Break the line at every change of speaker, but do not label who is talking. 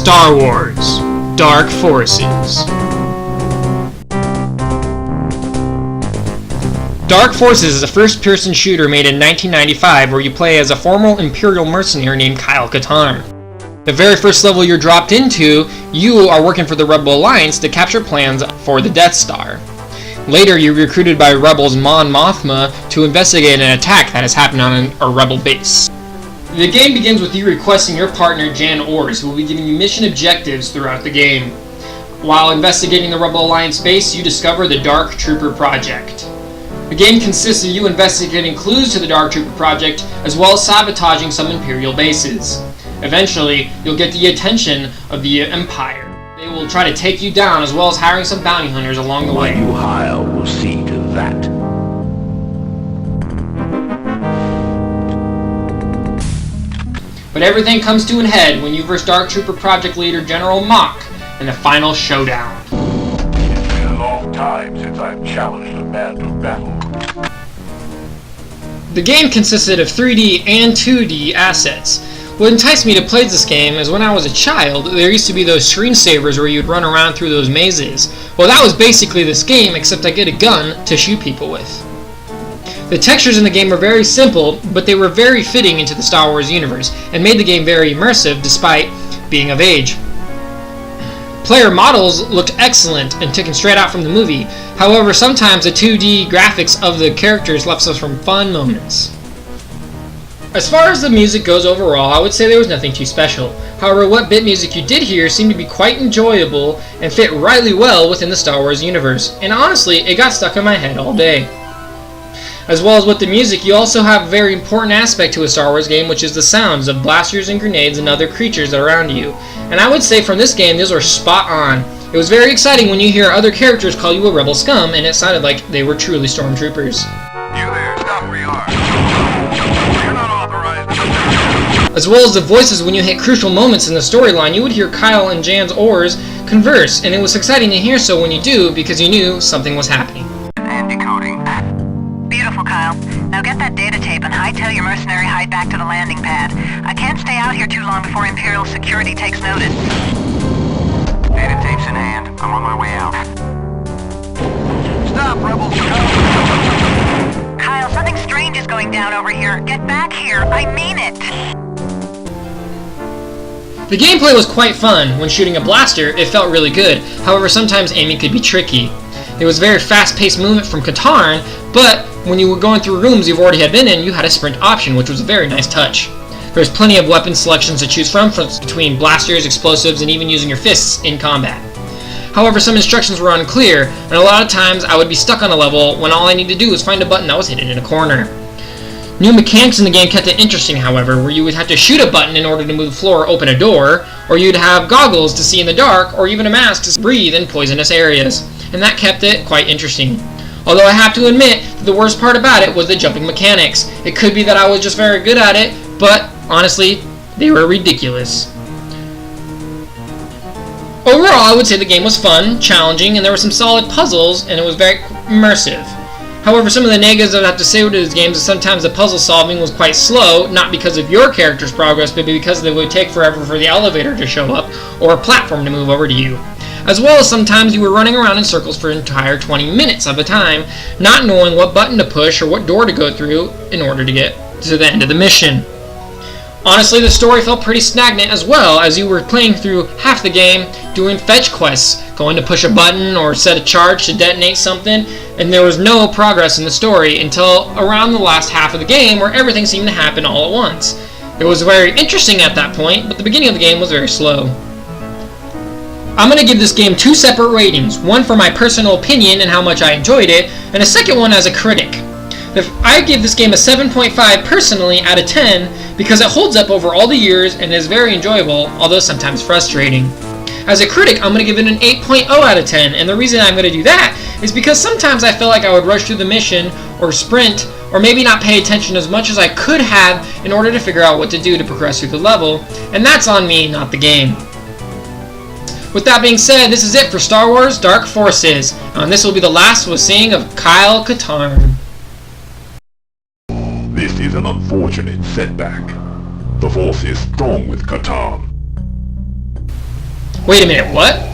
Star Wars: Dark Forces. Dark Forces is a first-person shooter made in 1995 where you play as a former Imperial mercenary named Kyle Katarn. The very first level you're dropped into, you are working for the Rebel Alliance to capture plans for the Death Star. Later, you're recruited by Rebels Mon Mothma to investigate an attack that has happened on a Rebel base. The game begins with you requesting your partner Jan Ors, who will be giving you mission objectives throughout the game. While investigating the Rebel Alliance base, you discover the Dark Trooper Project. The game consists of you investigating clues to the Dark Trooper Project, as well as sabotaging some Imperial bases. Eventually, you'll get the attention of the Empire. They will try to take you down, as well as hiring some bounty hunters along the way.
What you hire will see to that.
But everything comes to an head when you verse Dark Trooper Project leader General Mock in the final showdown.
It's been a long time since I've challenged a man to battle.
The game consisted of 3D and 2D assets. What enticed me to play this game is when I was a child, there used to be those screensavers where you'd run around through those mazes. Well, that was basically this game, except I get a gun to shoot people with. The textures in the game were very simple, but they were very fitting into the Star Wars universe, and made the game very immersive despite being of age. Player models looked excellent and taken straight out from the movie. However, sometimes the 2D graphics of the characters left us from fun moments. As far as the music goes overall, I would say there was nothing too special. However, what bit music you did hear seemed to be quite enjoyable and fit rightly well within the Star Wars universe, and honestly, it got stuck in my head all day. As well as with the music, you also have a very important aspect to a Star Wars game, which is the sounds of blasters and grenades and other creatures that are around you. And I would say from this game, those are spot on. It was very exciting when you hear other characters call you a rebel scum, and it sounded like they were truly stormtroopers.
You there, stop where you are. You're not authorized.
As well as the voices when you hit crucial moments in the storyline, you would hear Kyle and Jan's Ors converse, and it was exciting to hear so when you do, because you knew something was happening.
And decoding.
Beautiful, Kyle. Now get that data tape and hightail your mercenary hide back to the landing pad. I can't stay out here too long before Imperial security takes notice.
Data tape's in hand. I'm on my way out. Stop, rebels!
Kyle, something strange is going down over here. Get back here. I mean it.
The gameplay was quite fun. When shooting a blaster, it felt really good. However, sometimes aiming could be tricky. It was very fast-paced movement from Katarn, but when you were going through rooms you've already had been in, you had a sprint option, which was a very nice touch. There was plenty of weapon selections to choose from between blasters, explosives, and even using your fists in combat. However, some instructions were unclear, and a lot of times I would be stuck on a level when all I needed to do was find a button that was hidden in a corner. New mechanics in the game kept it interesting, however, where you would have to shoot a button in order to move the floor or open a door, or you'd have goggles to see in the dark, or even a mask to breathe in poisonous areas. And that kept it quite interesting. Although I have to admit that the worst part about it was the jumping mechanics. It could be that I was just very good at it, but honestly, they were ridiculous. Overall, I would say the game was fun, challenging, and there were some solid puzzles, and it was very immersive. However, some of the negatives I'd have to say with these games is sometimes the puzzle solving was quite slow, not because of your character's progress, but because it would take forever for the elevator to show up, or a platform to move over to you. As well as sometimes you were running around in circles for an entire 20 minutes of a time, not knowing what button to push or what door to go through in order to get to the end of the mission. Honestly, the story felt pretty stagnant as well, as you were playing through half the game doing fetch quests, going to push a button or set a charge to detonate something, and there was no progress in the story until around the last half of the game where everything seemed to happen all at once. It was very interesting at that point, but the beginning of the game was very slow. I'm going to give this game two separate ratings, one for my personal opinion and how much I enjoyed it, and a second one as a critic. I give this game a 7.5 personally out of 10 because it holds up over all the years and is very enjoyable, although sometimes frustrating. As a critic, I'm going to give it an 8.0 out of 10, and the reason I'm going to do that is because sometimes I feel like I would rush through the mission or sprint or maybe not pay attention as much as I could have in order to figure out what to do to progress through the level, and that's on me, not the game. With that being said, this is it for Star Wars Dark Forces, and this will be the last we're seeing of Kyle Katarn.
This is an unfortunate setback. The Force is strong with Katarn.
Wait a minute, what?